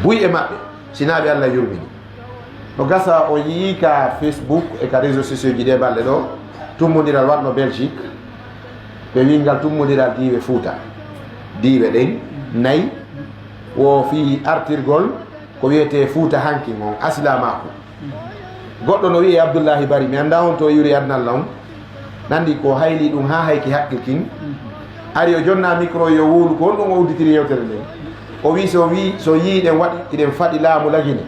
buy e maɓɓe sinaɓe Allah yurmini no gasa o yii ka Facebook e ka réseaux sociaux ji ɗe balɗe ɗo tummodiral watno Belgique ɓe wingal tummodiral diiwe Fouta diiwe ɗen nayi wo fi artirgol ko wiyete Fouta hanki on asilamaku goɗɗo no wiye Abdoullahi Bari mi anda on to yuri adnallah on nandi ko hayli ɗum ha hayki haqqil kin ari o jonna micro yo wuulu ko on ɗum o udditiri yewtere nde o wi so yiiɗen waɗi iɗen faɗi laamu lagine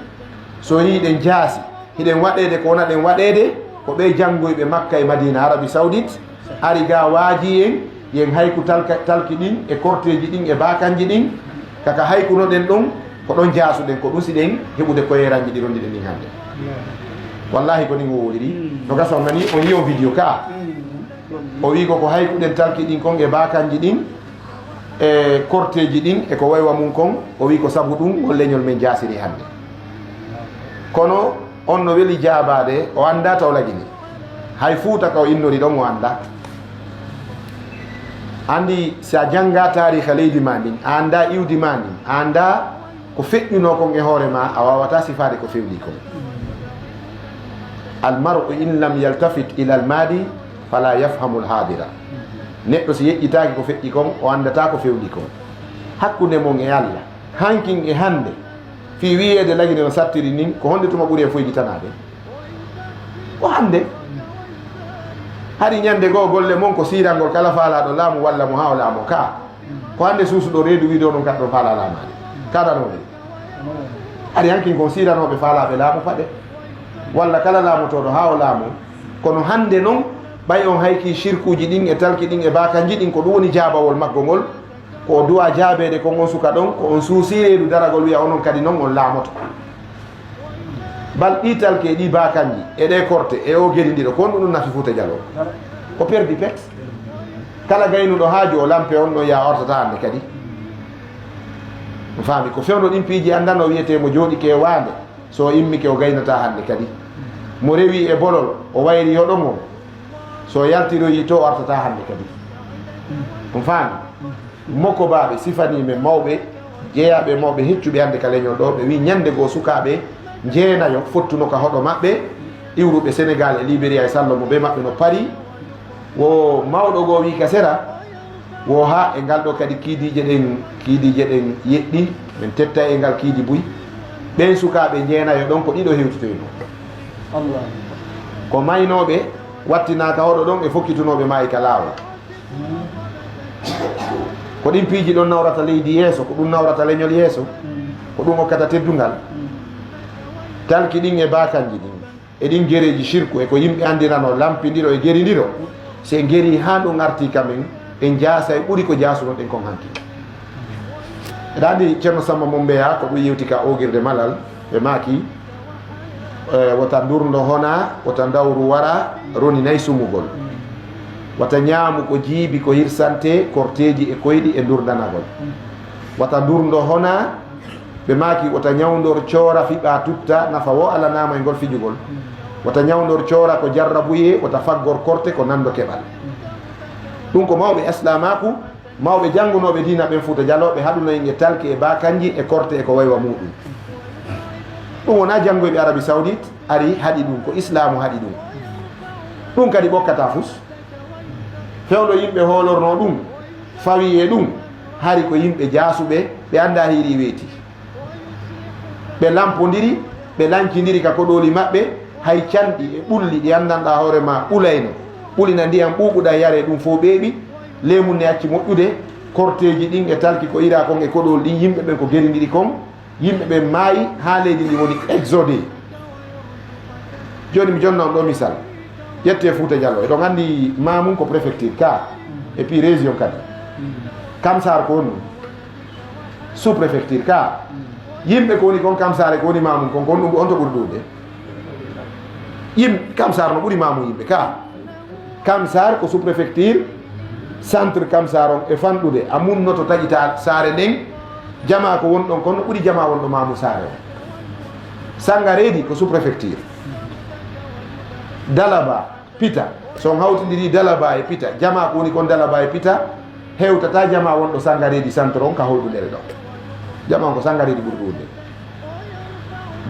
so yiiɗen jaasi hiɗen waɗede ko wona ɗen waɗede ko ɓe janngoyɓe Makka e Madina Arabie Saoudite ari ga waaji en yen hayku talki ɗin e cortéji ɗin e bakanji ɗin kaka haykuno ɗen ɗum ko ɗon jaasuɗen ko ɗusiɗen heɓude koyeranji ɗi rondiɗen ɗin hannde wallahi ko ni o woɗiri no gasa on nani on yiyo vidéo ka o wi ko haykuɗen talki ɗin kon e bakanji ɗin e cortéji ɗin e ko waywa mum kon o wi ko sabu ɗum on leñol men jaasiri hannde kono on no weli jaabade o anda taw lagini hay Fouta ka o innori ɗon o anda andi sa janga tariha leydi ma ndin a anda iwdi ma ndin a anda ko feƴƴuno kon e hoore ma a wawata sifade ko fewli kon almar'u in lam yaltafit ila almadi fala yafhamu alhadira neɗɗo so yeƴƴitaki ko feƴƴi kon o andata ko fewli kon hakkude mon e Allah hankin e hande fi wiyede lagine no sattiri nin ko honde tuma ɓuuri e foygitanade ko hande hari ñande goo golle mon ko sirangol kala faalaɗo laamu walla mo ha o laamo ka ko hande suusuɗo reedu wiɗo ɗum kaɗɗo faala laamade kaɗanoɓe hari hankin kon siranoɓe faalaɓe laamu faɗe walla kala laamotoɗo ha o laamo kono hande noon ɓay on hayki shirkuji ɗin e talki ɗin e bakanji ɗin ko ɗum woni jaabawol maggo ngol ko duwa jaabede kon on suka ɗon ko on suusi reedu daragol wiya onon kadi noon on laamoto bal ɗi talke ɗi bakanji e ɗe korte e o gueɗiɗiɗo ko on ɗum nafi Fouta Diallo ko perdi pet kala gaynuɗo haajo o lampe on ɗon ya ortata hande kadi mi faami ko fewno ɗin piiji andano wiyete mo jooɗike e waande so immike o gaynata hande kadi mo rewi e bolol o wayri hoɗon o so yaltiroyi to o artata hande kadi mi faami mokko baɓe sifanimen mawɓe jeeyaɓe mawɓe heccuɓe hande ka leñol ɗo ɓe wi ñande goo sukaɓe jeenayo fottuno ka hoɗo maɓɓe iwruɓe Sénégal e Libéria e sallo mo ɓe maɓɓe no paari wo mawɗo goo wi ka sera wo ha e ngal ɗo kadi kiidije ɗen yeɗɗi min tetta e ngal kiidi buy ɓen sukaɓe jeenayo ɗon ko ɗiɗo hewtitoyno ko maynoɓe wattinaka hoɗo ɗon e fokkitunoɓe maayi ka laawol ko ɗin piiji ɗon nawrata leydi yeeso ko ɗum nawrata leñol yeeso ko ɗum hokkata teddungal talki ɗin e bakanji ɗin e ɗin gereji shirku e ko yimɓe andirano lampidiro e geridiro se geri ha ɗum arti kamen en jaasa e ɓuuri ko jaasuno ɗen kon hanki eɗa andi ceerno Samba Mombeya ko ɗum yewti ka ogirde malal ɓe maaki wota durdo hona wota dawru wara roni nayi sumugol wata ñaamu ko jiibi ko hirsante korteji e koyɗi e durdanagol wata durdo hona ɓe maaki wata ñawdor coora fiɓa tutta nafa wo alanama e ngol fijugol wata ñawdor coora ko jarrabuye wata faggor korte ko nando keɓal ɗum ko mawɓe islamaku mawɓe janngunoɓe dina ɓen Fouta Diallo ɓe haɗunoyen e talki e bakanji e korte e ko waywa muɗum ɗum wona janngoyɓe Arabie Saoudite ari haɗi ɗum ko islamu haɗi ɗum ɗum kadi ɓokkata fus fewɗo yimɓe hoolorno ɗum fawi e ɗum hari ko yimɓe jaasuɓe ɓe anda hiiri weeti ɓe lampodiri ɓe lankidiri ka koɗoli maɓɓe hay canɗi e ɓulli ɗi andanɗa hoorema ɓulayno ɓulina ndiyam ɓuɓuɗa yare ɗum fo ɓeeɓi leymu ne acci moƴƴude korteji ɗin e talki ko ira kon e koɗol ɗin yimɓe ɓen ko geridiri kon yimɓe ɓen maayi ha leydi ndi woni exode joni mi jonna on ɗo misal ƴette Fouta Diallo eɗon andi mamum ko préfecture ka et puis région kadi Kamsar ko woni sous préfecture ka yimɓe ko woni kon Kamsar ko woni mamum kon kon ɗum on to ɓuri ɗude yimɓe Kamsar no ɓuri mamum yimɓe ka Kamsar ko sous préfecture centre Kamsar on e fanɗude a munnoto taƴita saare nden jama ko woni ɗon kon no ɓuri jama wonɗo mamum saare o Sangaredi ko sous préfecture Dalaba Pita son hawtidiri Dalaba e Pita jama ko woni kon Dalaba e Pita hewtata jama wonɗo Sangaredi centre on ka holɗudere ɗo jama on ko Sangaredi ɓuri ɗude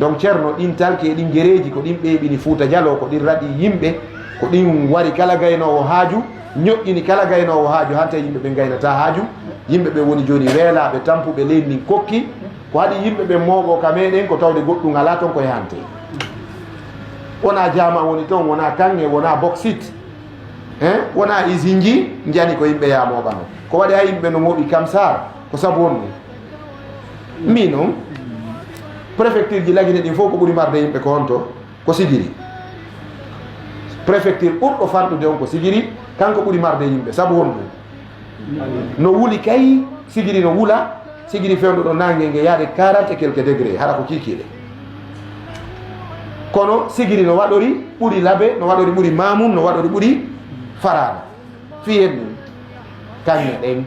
donc ceerno ɗin talki e ɗin gereji ko ɗin ɓeeɓini Fuuta Jallo ko ɗin raɗi yimɓe ko ɗin wari kala gaynowo haaju ñoƴƴini kala gaynowo haaju hante yimɓe ɓe gaynata haaju yimɓe ɓe woni joni weelaɓe tampuɓe leydi ndin kokki ko haɗi yimɓe ɓe mooɓo ka meɗen ko tawde goɗɗum ala toon koye hante wona jama woni toon wona kange wona boxit wona isinji jani ko yimɓe yamoɓano ko waɗi ha yimɓe no mooɓi kam sar ko sabu on ɗum min noon préfecture ji lagine ɗin fof ko ɓuuri marde yimɓe ko honto ko Sigiri préfecture ɓurɗo fanɗude on ko Sigiri kanko ɓuuri marde yimɓe sabu hon ɗum no wuli kay Sigiri no wula Sigiri fewnuɗo nangue ngue yaade 40 et quelques degré hara ko kikiɗe kono Sigiri no waɗori ɓuuri Labe no waɗori ɓuuri Mamoun no waɗori ɓuuri Farana fiyen ɗum kañe ɗen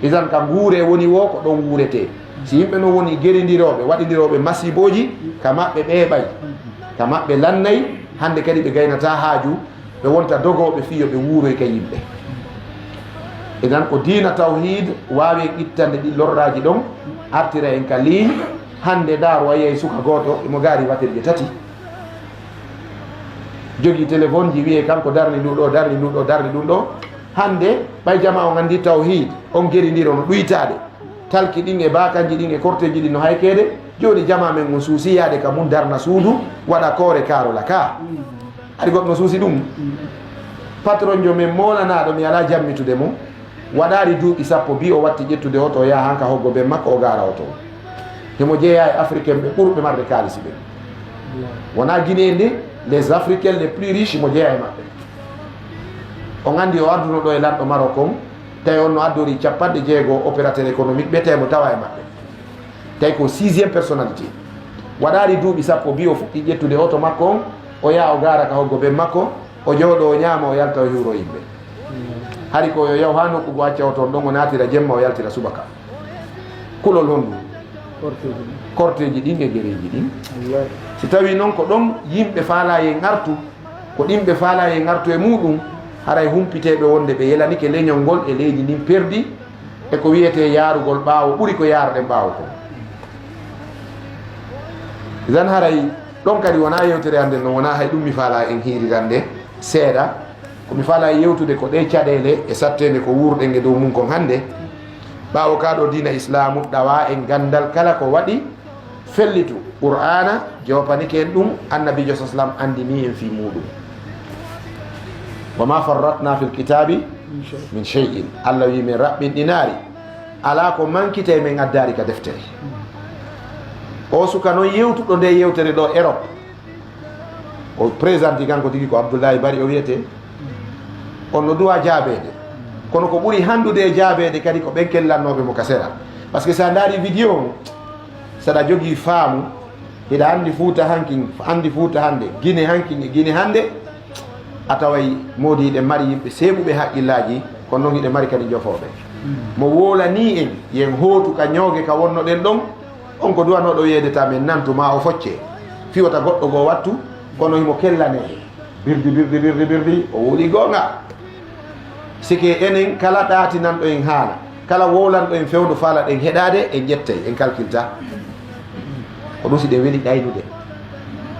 isan ka guure woni wo ko ɗon guurete si yimɓe no woni geridiroɓe waɗidiroɓe masiboji ka maɓɓe ɓeeɓay ka maɓɓe lannay hande kadi ɓe gaynata haaju ɓe wonta dogoɓe fiyo ɓe wuuroy ka yimɓe idan ko diina tawhid wawi ittande ɗi lorraji ɗon artira en ka ligne hande daaro wayey suka goto imo gaari watirje tati jogui téléphone ji wiye kanko darni nduɗo darni nduɗo darni ɗum ɗo hande ɓay jama o gandi tawhid on geridiro no ɗuytade talki ɗin e bakanji ɗin e cortéji ɗin no haykede joni jama men on suusiyade ka mum darna suudu waɗa koore karola ka haɗi goɗɗo no suusi ɗum patron jo men molanaɗo mi ala jammitude mum waɗari duuɓi sappo bi o watti ƴettude oto yaha hanka hoggo ben makko o gara oto himo jeeya e africain ɓe ɓurɓe marde kalisi ɓe wona Guinée nde les africains les plus riches mo jeeya e maɓɓe o gandi o adduno ɗo e lanɗo Maroc on tawi on no addori 60 opérateur économique ɓe temo tawa e maɓɓe tawi ko 6e personnalité waɗari duuɓi sappo bi o fuɗɗi ƴettude oto makko on o yaha o gara ka hoggo ben makko o jooɗo o ñaama o yalta o hiwro yimɓe hari ko yo yaw ha nokkugo acca o toon ɗon o natira jemma o yaltira subaka kulol honɗum cortéji ɗin e guereji ɗin si tawi noon ko ɗon yimɓe faala ye gartu ko ɗimɓe faala ye gartu e muɗum haray humpiteɓe wonde ɓe yelanike leñol ngol e leydi ndin perdi e ko wiyete yaarugol ɓaawo ɓuuri ko yaarɗen ɓaawo ko idan haray ɗon kadi wona yewtere hande no wona hay ɗum mi faala en hiirirande seeɗa komi faala yewtude ko ɗe caɗele e sattede ko wurɗen e dow mum kon hande ɓaawo kaɗo diina islamu ɗawa en gandal kala ko waɗi fellitu qur'ana jopanike en ɗum annabijo sa sallam andini en fi muɗum wama farratna fil kitabi min shay'in allah wi min raɓɓinɗinari ala ko mankita e men addari ka deftere o suka noon yewtuɗo nde yewtere ɗo Europe o présente kanko tigi ko Abdoullahi Bari o wiyete on no duwa jaabede kono ko ɓuuri handude e jaabede kadi ko ɓen kellannoɓe mo kasera par ce que sa daari vidéo o saɗa jogui faamu hiɗa andi Fuuta hankin andi Fuuta hande Guinée hankin e Guinée hande a taway moodi hiɗe mari yimɓe seeɓuɓe haqqillaji kono noon hiɗe mari kadi jofoɓe mo wolani en yen hootu ka ñoogue ka wonno ɗen ɗon on ko duwanoɗo yeedeta men nantu ma o focce fiwata goɗɗo goo wattu kono himo kellanede birdi o woli gonga sike enen kala ɗatinanɗo en haala kala wolanɗo en fewdo faala ɗen heɗade en ƴettay en calculta ko ɗum si ɗe weeli ɗaynude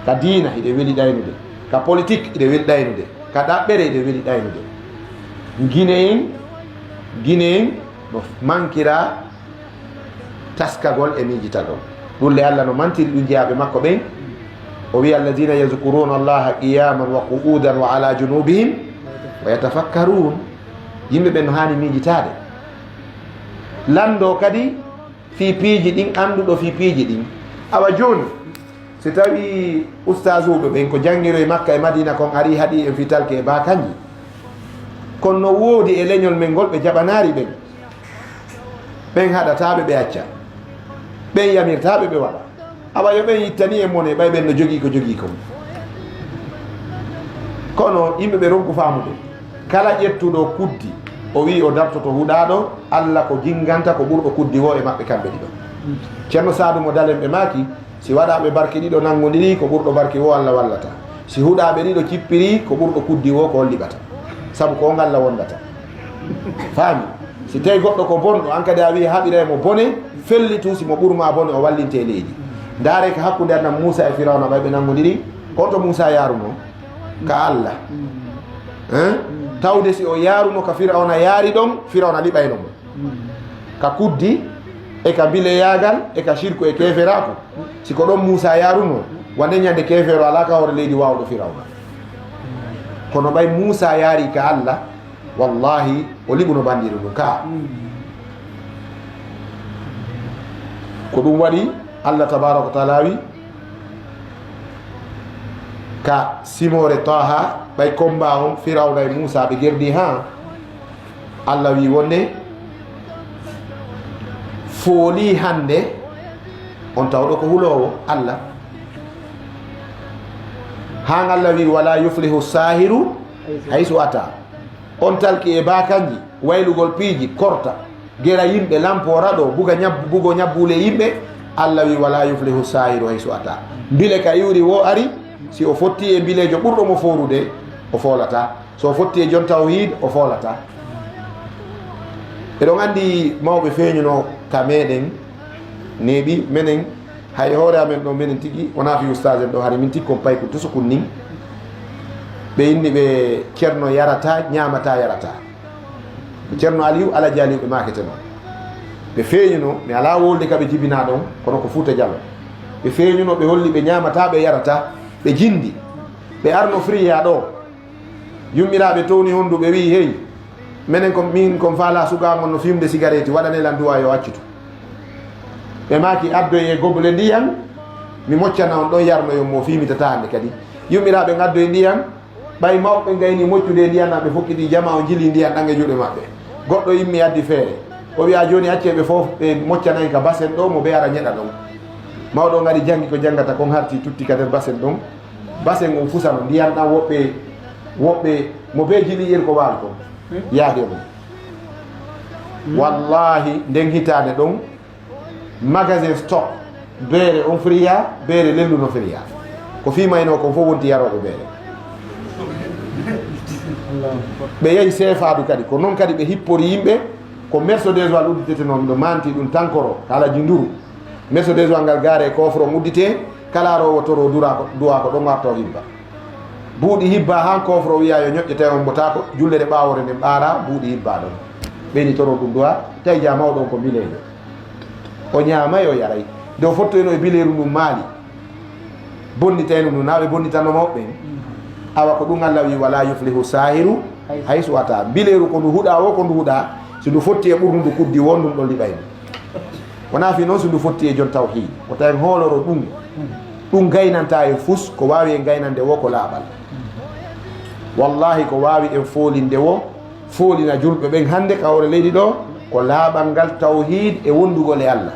ka diina hiɗe weeli ɗaynude ka politique hiɗe weeli ɗaynude ka ɗaɓɓere hiɗe weeli ɗaynude Guinée en no mankira taskagol e miijitagol ɗulle Allah no mantiri ɗum jeyaɓe makko ɓen o wi alladina yazkuruna allaha qiyaman wa qu'udan wa ala junubihim wa yatafakkarun yimɓe ɓen no hani miijitade lando kadi fi piiji ɗin anduɗo fi piiji ɗin awa joni si tawi oustage uɓe ɓen ko jangguiro e Makka e Madina kon ari haaɗi en fitalke e bakanji kono no woodi e leñol men ngol ɓe jaɓanari ɓen haɗataɓe ɓe acca ɓen yamirtaɓe ɓe waɗa awa yo ɓen yittani e mone ɓay ɓen no jogui ko jogui kon kono yimɓe ɓe ronku famude kala ƴettuɗo kuddi o wi o dartoto huɗaɗo Allah ko jinganta ko ɓurɗo kuddi wo e maɓɓe kamɓe ɗiɗo ceerno Sadou mo dalen ɓe maaki si waɗaɓe barke ɗiɗo nangodiri ko ɓurɗo barke wo Allah wallata si huɗaɓe ɗiɗo cippiri ko ɓurɗo kuddi wo ko liɓata saabu ko ngalla wondata faami si tawi goɗɗo ko bonɗo an kadi a wi haɓira mo bone fellitu simo ɓurma bone o wallinte leydi ndare ka hakkunde anna Moussa e Firawna ɓay ɓe nangodiri konto Moussa yaruno ka Allah tawde si o yaruno ka Firawna yaari ɗon Firawna liɓayno mo ka kuddi e ka bile yagal e ka shirku e keferaku siko ɗon Moussa yaruno wande ñande kefero ala ka hoore leydi wawɗo Firawna kono ɓay Moussa yaari ka Allah wallahi o liɓuno bandiru ɗum ka ko ɗum waɗi Allah tabaraka wa taala wi ka simore Taha ɓay combat on Firawna e Moussa ɓe gerdi ha Allah wi wonde fooli hande on tawɗo ko hulowo Allah han Allah wi wala yuflihu sahiru haysu ata on talki e bakanji waylugol piiji korta gera yimɓe lampora ɗo bugo ñabbule yimɓe Allah wi wala yuflihu sahiru haysu ata bile ka iwri wo ari si o fotti e bilejo ɓurɗo mo forude o folata so o fotti e jon tawhid o folata eɗon andi mawɓe feeñuno ka meɗen neeɓi menen hay hoore amen ɗo minen tigui wona fi oustage en ɗo haade min tikkon payko tusukun nin ɓe inni ɓe ceerno yarata ñamata yarata ceerno Aliou alaji Aliou ɓe makete noon ɓe feeñuno mi ala wolde kaɓe jibina ɗon kono ko Fouta Diallo ɓe feeñuno ɓe holli ɓe ñamata ɓe yarata ɓe jindi ɓe arno friya ɗo yummiraɓe towni hondu ɓe wi hey minen ko min kon faala sugamon no fimde cigarette waɗanelan duwa yo accutu ɓe maki addoye goble ndiyam mi moccana on ɗon yarno yo mo fimitata hande kadi yummiraɓe gaddoye ndiyam ɓay mawɓe gayni moccude ndiyam naɓe fokkiɗi jama o jili ndiyam ɗan e juuɗe maɓɓe goɗɗo yimmi addi feere o wiya joni acceɓe foof ɓe moccanayi ka basen ɗo mo ɓe ara ñeɗa ɗon mawɗo gari jangi ko jangata kon harti tutti ka nder basen ɗon basen on fusano ndiyam ɗan woɓɓe mo ɓe jili ƴer ko waali kon yaade ɗum wallahi nden hitande ɗon magasin stock beere on friya beere lelluno friya ko fimayno ko fof wonti yaroɓe beere ɓe yehi seefadu kadi ko noon kadi ɓe hippori yimɓe ko Mercedes wal udditete noon ɗo manti ɗum tankoro kala jinduru Mercedes wal ngal gaare coffre on uddite kala rowo toro duwa ko ɗon warto hibba buuɗi hibba han coffre o wiya yo ñoƴƴete on mbotako julle ɗe ɓawore nde ɓaara buuɗi hibba ɗon ɓeni toro ɗum duwa tawi ja mawɗon ko bilejo o ñaamay o yaray nde o fottoyno e bileru ndum maali bonniteno ɗum naɓe bonnitano mawɓe awa ko ɗum Allah wi wala yuflihu sahiru haysu ata bileru ko ndu huuɗa o ko ndu huuɗa so ndu fotti e ɓurdu ndu kuddi wondum ɗon liɓayno wona fi noon so ndu fotti e jon tawhid o tawi hooloro ɗum gaynanta e fus ko wawi en gaynande wo ko laaɓal wallahi ko wawi en foolinde wo foolina julɓe ɓen hande kawre leydi ɗo ko laaɓal ngal tawhid e wondugol e Allah